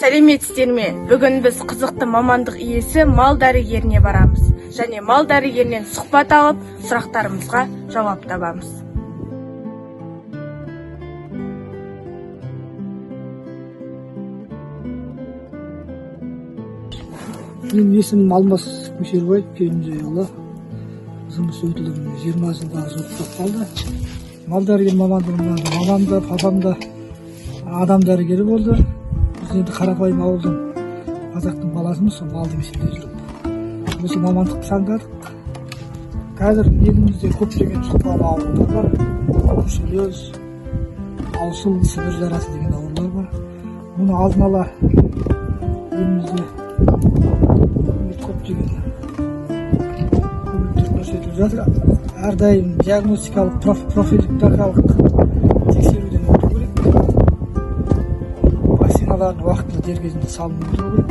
Сәлеметсіздер ме? Бүгін біз қызықты мамандық иесі мал дәрігеріне барамыз. Және мал дәрігерінен сұхбат алып, сұрақтарымызға жауап табамыз. Менің есімім Алмас Көшербаев, Келінжайұлы. Жұмыс өтілім 20 жылға жуықтап қалды. Мал дәрігер мамандығымда мамам да, папам да адам дәрігері болды. Біз енді қарапайым ауылдың қазақтың баласымыз, сол малды меселде жүріп. Осы мамандықты таңдадық. Қазір елімізде көптеген жұқпалы аурулар бар. Бруцеллез, аусыл, сібір жарасы деген аурулар бар. Мұны алдын ала елімізде көптеген көмектер көрсетіліп жатыр. Әрдайым диагностикалық, профилактикалық тексеруден өту керек. Вакциналарын уақытылы дер кезінде салынып отыру керек.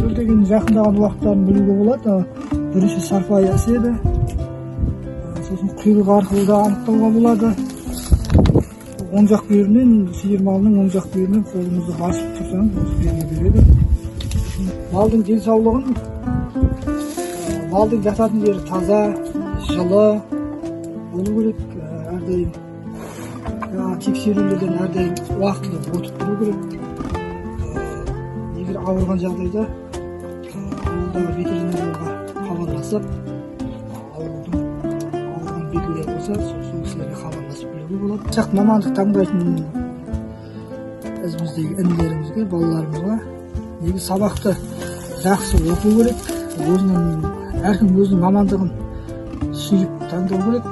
Төлдеген жақындаған уақыттарын білуге болады. Бірінші сарпаясы еді. Сосын құйрық арқылы да анықтауға болады. Оң жақ бүйірінен, сиыр малының оң жақ бүйірінен қолымызды басып тұрсаңыз, осы белгі береді. Малдың денсаулығын, малдың жататын жері таза, жылы болу керек. Әрдайым тексерулерден әрдайым уақытылы өтіп тұру керек. Егер ауырған жағдайда ауылдағы ветеринарларға хабарласып, ауырған белгілер болса, сол кісілерге хабарласып білуге болады. Жақсы мамандық таңдайтын өзіміздегі інілерімізге, балаларымызға негізі сабақты жақсы оқу керек. Әркім өзінің мамандығын сүйіп таңдау керек.